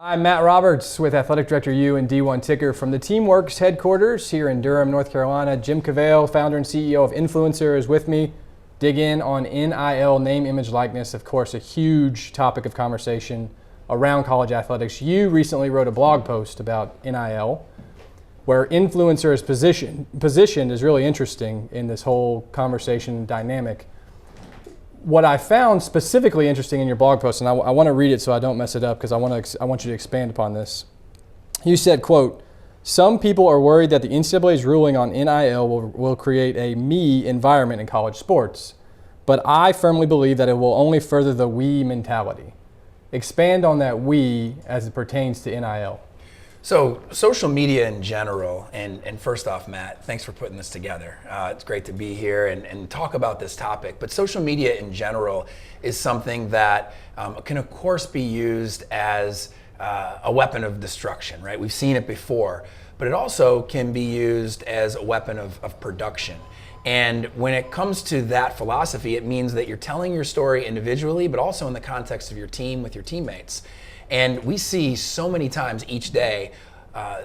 I'm Matt Roberts with Athletic Director U and D1 Ticker from the Teamworks headquarters here in Durham, North Carolina. Jim Cavale, founder and CEO of INFLCR, is with me. Dig in on NIL, name, image, likeness, of course, a huge topic of conversation around college athletics. You recently wrote a blog post about NIL, where INFLCR is positioned is really interesting in this whole conversation dynamic. What I found specifically interesting in your blog post, and I want to read it so I don't mess it up because I want you to expand upon this. You said, quote, "Some people are worried that the NCAA's ruling on NIL will create a me environment in college sports, but I firmly believe that it will only further the we mentality." Expand on that we as it pertains to NIL. So social media in general, and first off, Matt, thanks for putting this together. It's great to be here and talk about this topic. But social media in general is something that can, of course, be used as a weapon of destruction, right? We've seen it before, but it also can be used as a weapon of production. And when it comes to that philosophy, it means that you're telling your story individually, but also in the context of your team with your teammates. And we see so many times each day,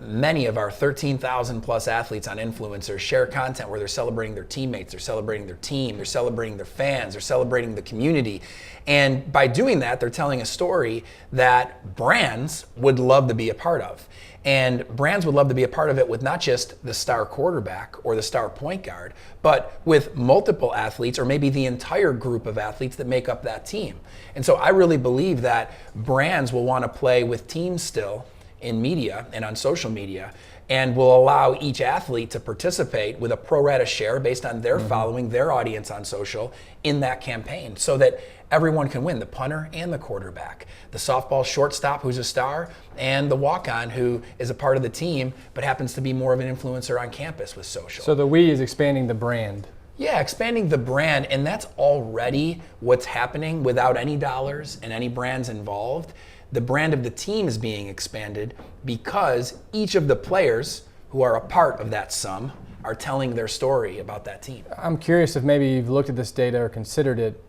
many of our 13,000 plus athletes on INFLCR share content where they're celebrating their teammates, they're celebrating their team, they're celebrating their fans, they're celebrating the community. And by doing that, they're telling a story that brands would love to be a part of. And brands would love to be a part of it with not just the star quarterback or the star point guard, but with multiple athletes or maybe the entire group of athletes that make up that team. And so I really believe that brands will want to play with teams still in media and on social media, and will allow each athlete to participate with a pro rata share based on their following, their audience on social in that campaign, so that everyone can win, the punter and the quarterback, the softball shortstop who's a star, and the walk-on who is a part of the team but happens to be more of an influencer on campus with social. So the we is expanding the brand. Yeah, expanding the brand, and that's already what's happening without any dollars and any brands involved. The brand of the team is being expanded because each of the players who are a part of that sum are telling their story about that team. I'm curious if maybe you've looked at this data or considered it.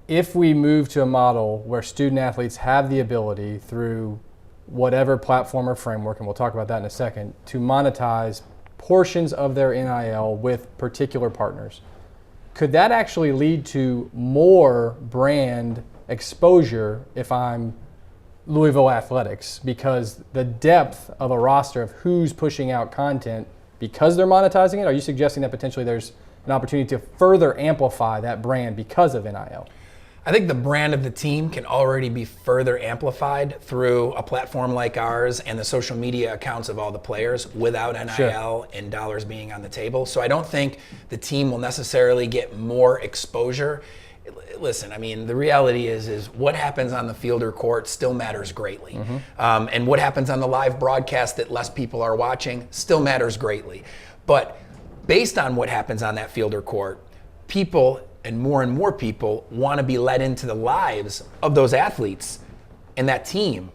If we move to a model where student athletes have the ability through whatever platform or framework, and we'll talk about that in a second, to monetize portions of their NIL with particular partners, could that actually lead to more brand exposure if I'm Louisville Athletics, because the depth of a roster of who's pushing out content because they're monetizing it? Are you suggesting that potentially there's an opportunity to further amplify that brand because of NIL? I think the brand of the team can already be further amplified through a platform like ours and the social media accounts of all the players without NIL and dollars being on the table. So I don't think the team will necessarily get more exposure. Listen, I mean, the reality is what happens on the field or court still matters greatly. And what happens on the live broadcast that less people are watching still matters greatly. But based on what happens on that field or court, people and more people want to be let into the lives of those athletes and that team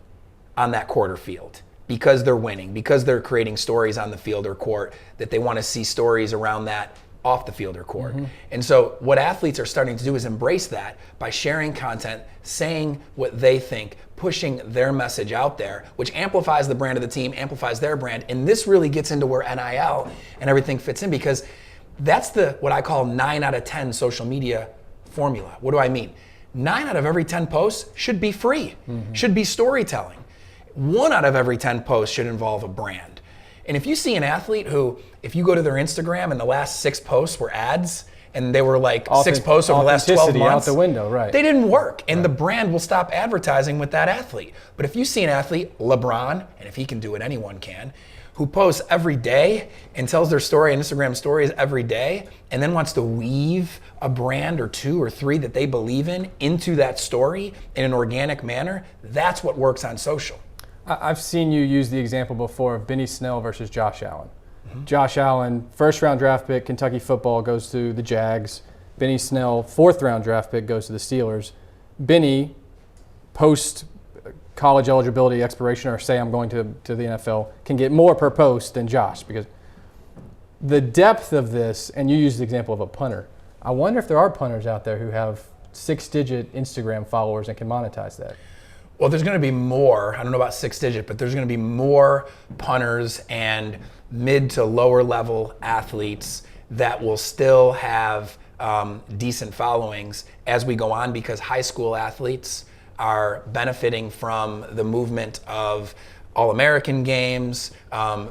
on that court or field because they're winning, because they're creating stories on the field or court that they want to see stories around that off the field or court. And so what athletes are starting to do is embrace that by sharing content, saying what they think, pushing their message out there, which amplifies the brand of the team, amplifies their brand. And this really gets into where NIL and everything fits in, because that's what I call 9 out of 10 social media formula. What do I mean? 9 out of every 10 posts should be free, should be storytelling. 1 out of every 10 posts should involve a brand. And if you see an athlete who, if you go to their Instagram and the last 6 posts were ads, and they were like 6 posts over the last 12 months, out the window, right? They didn't work, and the brand will stop advertising with that athlete. But if you see an athlete, LeBron, and if he can do it, anyone can, who posts every day and tells their story on Instagram stories every day, and then wants to weave a brand or 2 or 3 that they believe in into that story in an organic manner, that's what works on social. I've seen you use the example before of Benny Snell versus Josh Allen. Josh Allen, first-round draft pick, Kentucky football, goes to the Jags. Benny Snell, fourth-round draft pick, goes to the Steelers. Benny, post-college eligibility expiration, or say I'm going to the NFL, can get more per post than Josh, because the depth of this, and you used the example of a punter. I wonder if there are punters out there who have 6-digit Instagram followers and can monetize that. Well, there's going to be more. I don't know about 6-digit, but there's going to be more punters and mid to lower level athletes that will still have decent followings as we go on, because high school athletes are benefiting from the movement of All-American games,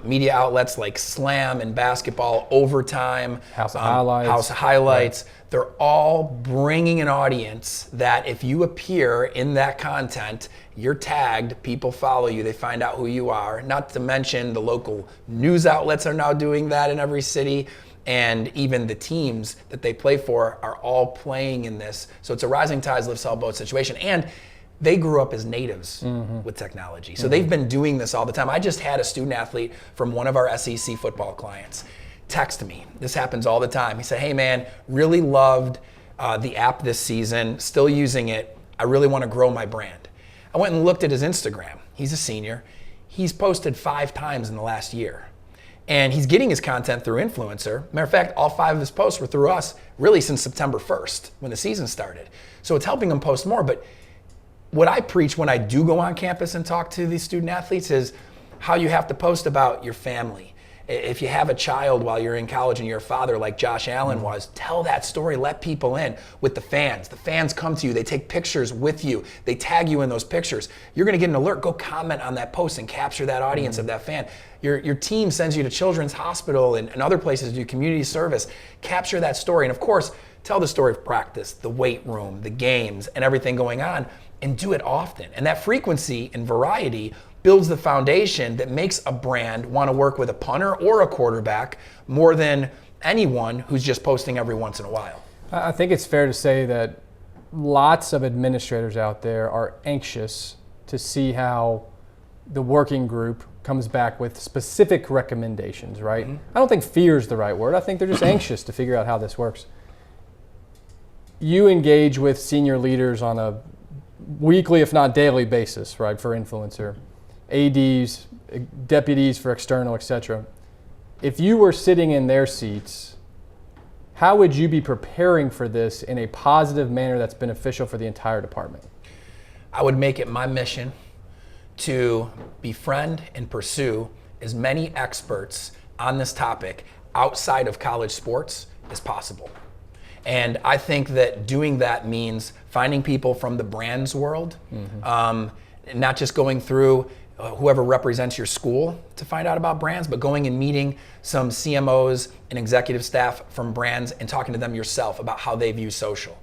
media outlets like Slam and basketball, Overtime, House of Highlights. House of Highlights. Right. They're all bringing an audience that if you appear in that content, you're tagged, people follow you, they find out who you are. Not to mention the local news outlets are now doing that in every city. And even the teams that they play for are all playing in this. So it's a rising tides lifts all boats situation. And they grew up as natives with technology. So they've been doing this all the time. I just had a student athlete from one of our SEC football clients text me. This happens all the time. He said, hey man, really loved the app this season, still using it. I really want to grow my brand. I went and looked at his Instagram. He's a senior. He's posted 5 times in the last year. And he's getting his content through Influencer. Matter of fact, all 5 of his posts were through us really since September 1st when the season started. So it's helping him post more. But what I preach when I do go on campus and talk to these student athletes is how you have to post about your family. If you have a child while you're in college and you're a father like Josh Allen was, tell that story, let people in with the fans. The fans come to you, they take pictures with you, they tag you in those pictures. You're gonna get an alert, go comment on that post and capture that audience of that fan. Your team sends you to Children's Hospital and other places to do community service. Capture that story, and of course, tell the story of practice, the weight room, the games, and everything going on, and do it often. And that frequency and variety builds the foundation that makes a brand want to work with a punter or a quarterback more than anyone who's just posting every once in a while. I think it's fair to say that lots of administrators out there are anxious to see how the working group comes back with specific recommendations, right? I don't think fear is the right word. I think they're just anxious to figure out how this works. You engage with senior leaders on a weekly, if not daily basis, right, for Influencer. ADs, deputies for external, etc. If you were sitting in their seats, how would you be preparing for this in a positive manner that's beneficial for the entire department? I would make it my mission to befriend and pursue as many experts on this topic outside of college sports as possible. And I think that doing that means finding people from the brands world, not just going through whoever represents your school to find out about brands, but going and meeting some CMOs and executive staff from brands and talking to them yourself about how they view social.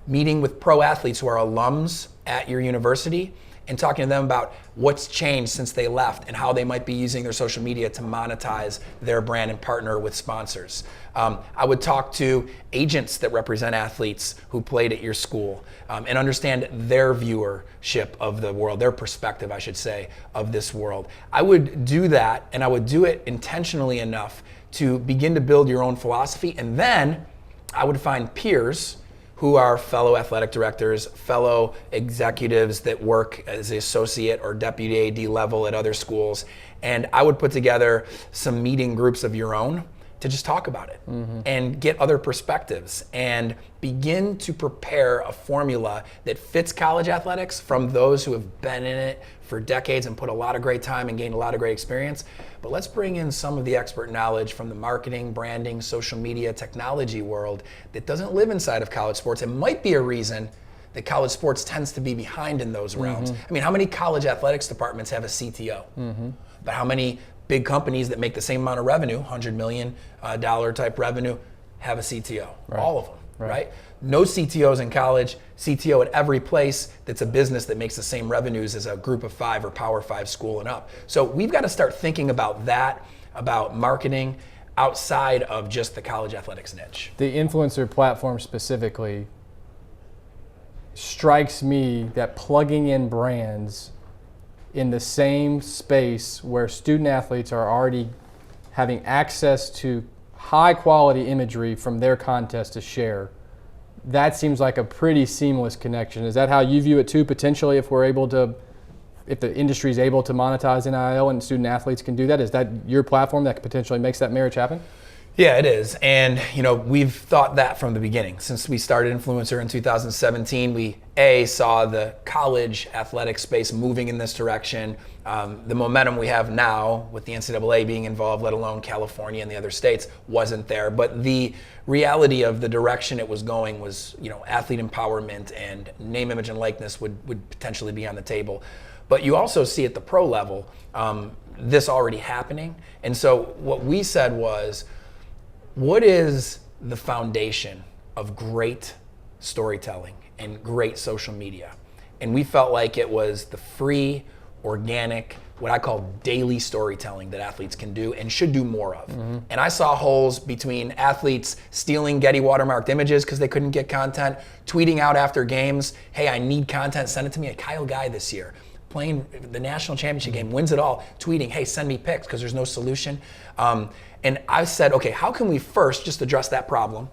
Meeting with pro athletes who are alums at your university and talking to them about what's changed since they left and how they might be using their social media to monetize their brand and partner with sponsors. I would talk to agents that represent athletes who played at your school and understand their viewership of the world, their perspective, I should say, of this world. I would do that, and I would do it intentionally enough to begin to build your own philosophy, and then I would find peers who are fellow athletic directors, fellow executives that work as the associate or deputy AD level at other schools, and I would put together some meeting groups of your own to just talk about it and get other perspectives and begin to prepare a formula that fits college athletics from those who have been in it for decades and put a lot of great time and gained a lot of great experience. But let's bring in some of the expert knowledge from the marketing, branding, social media, technology world that doesn't live inside of college sports. It might be a reason that college sports tends to be behind in those realms. I mean, how many college athletics departments have a CTO? But how many big companies that make the same amount of revenue, $100 million type revenue, have a CTO? Right. All of them, right? No CTOs in college, CTO at every place that's a business that makes the same revenues as a group of 5 or Power 5 school and up. So we've got to start thinking about that, about marketing outside of just the college athletics niche. The influencer platform specifically strikes me that plugging in brands in the same space where student athletes are already having access to high quality imagery from their contest to share, that seems like a pretty seamless connection. Is that how you view it too, potentially, if the industry is able to monetize NIL and student athletes can do that? Is that your platform that potentially makes that marriage happen? Yeah, it is. And we've thought that from the beginning. Since we started Influencer in 2017, we saw the college athletic space moving in this direction. The momentum we have now with the NCAA being involved, let alone California and the other states, wasn't there. But the reality of the direction it was going was, athlete empowerment and name, image, and likeness would potentially be on the table. But you also see at the pro level this already happening. And so what we said was, what is the foundation of great storytelling and great social media? And we felt like it was the free, organic, what I call daily storytelling that athletes can do and should do more of. Mm-hmm. And I saw holes between athletes stealing Getty watermarked images because they couldn't get content, tweeting out after games, hey, I need content, send it to me. A Kyle Guy this year, playing the national championship game, wins it all, tweeting, hey, send me pics because there's no solution. And I said, okay, how can we first just address that problem,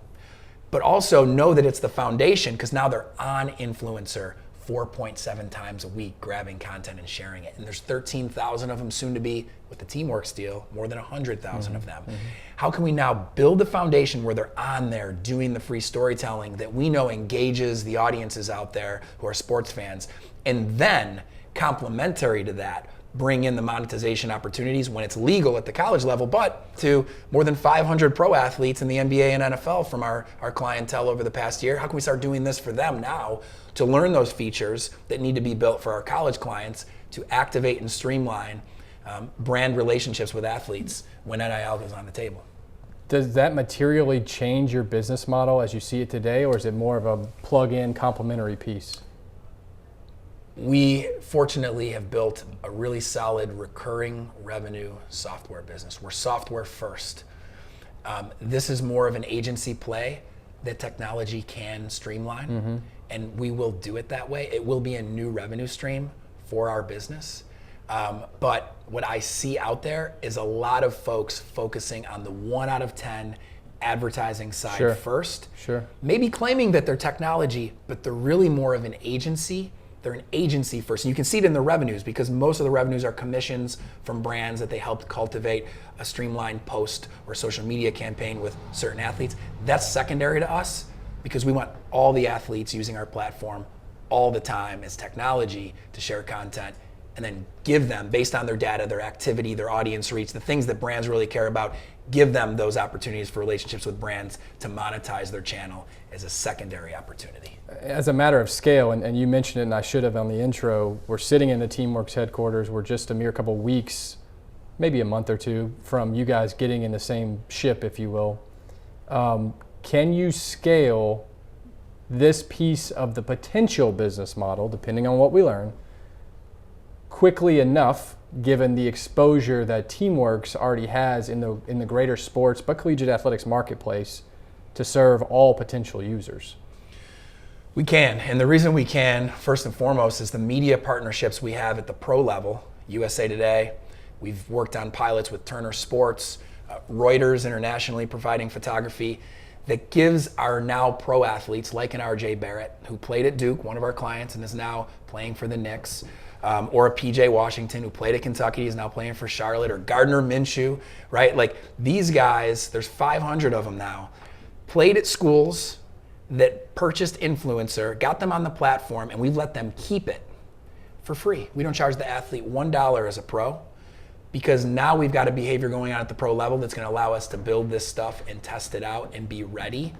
but also know that it's the foundation, because now they're on Influencer 4.7 times a week, grabbing content and sharing it. And there's 13,000 of them, soon to be, with the Teamworks deal, more than 100,000 of them. Mm-hmm. How can we now build the foundation where they're on there doing the free storytelling that we know engages the audiences out there who are sports fans, and then complementary to that, bring in the monetization opportunities when it's legal at the college level, but to more than 500 pro athletes in the NBA and NFL from our clientele over the past year. How can we start doing this for them now to learn those features that need to be built for our college clients to activate and streamline brand relationships with athletes when NIL goes on the table? Does that materially change your business model as you see it today, or is it more of a plug-in complementary piece? We fortunately have built a really solid recurring revenue software business. We're software first. This is more of an agency play that technology can streamline, mm-hmm. and we will do it that way. It will be a new revenue stream for our business. But what I see out there is a lot of folks focusing on the 1 out of 10 advertising side first. Sure. Maybe claiming that they're technology, but they're really more of an agency. They're an agency first. And you can see it in the revenues, because most of the revenues are commissions from brands that they helped cultivate a streamlined post or social media campaign with certain athletes. That's secondary to us, because we want all the athletes using our platform all the time as technology to share content, and then give them, based on their data, their activity, their audience reach, the things that brands really care about, give them those opportunities for relationships with brands to monetize their channel as a secondary opportunity. As a matter of scale, and you mentioned it, and I should have on the intro, we're sitting in the Teamworks headquarters. We're just a mere couple weeks, maybe a month or two, from you guys getting in the same ship, if you will. Can you scale this piece of the potential business model, depending on what we learn, quickly enough, given the exposure that Teamworks already has in the greater sports but collegiate athletics marketplace, to serve all potential users? We can, and the reason we can, first and foremost, is the media partnerships we have at the pro level. USA Today, we've worked on pilots with Turner Sports, Reuters internationally providing photography that gives our now pro athletes, like an RJ Barrett, who played at Duke, one of our clients, and is now playing for the Knicks, or a PJ Washington, who played at Kentucky, is now playing for Charlotte, or Gardner Minshew, right? Like, these guys, there's 500 of them now, played at schools that purchased Influencer, got them on the platform, and we've let them keep it for free. We don't charge the athlete $1 as a pro, because now we've got a behavior going on at the pro level that's going to allow us to build this stuff and test it out and be ready.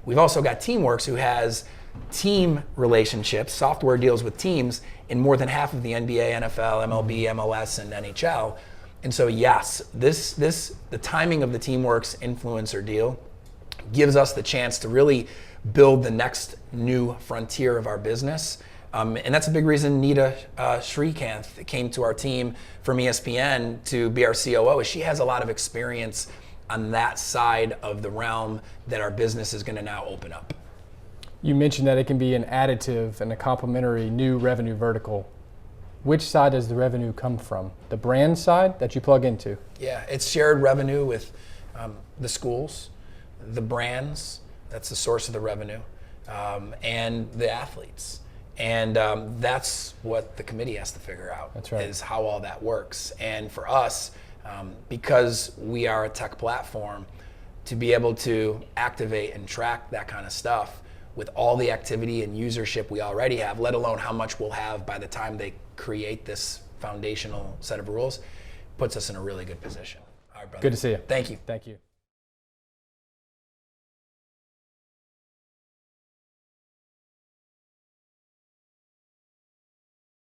We've also got Teamworks, who has team relationships, software deals with teams in more than half of the NBA, NFL, MLB, MLS, and NHL. And so yes, the timing of the Teamworks Influencer deal gives us the chance to really build the next new frontier of our business. And that's a big reason Nita Srikanth came to our team from ESPN to be our COO, is she has a lot of experience on that side of the realm that our business is going to now open up. You mentioned that it can be an additive and a complementary new revenue vertical. Which side does the revenue come from? The brand side that you plug into? Yeah, it's shared revenue with the schools, the brands, that's the source of the revenue, and the athletes. And that's what the committee has to figure out. That's right. Is how all that works. And for us, because we are a tech platform, to be able to activate and track that kind of stuff with all the activity and usership we already have, let alone how much we'll have by the time they create this foundational set of rules, puts us in a really good position. All right, brother. Good to see you. Thank you. Thank you.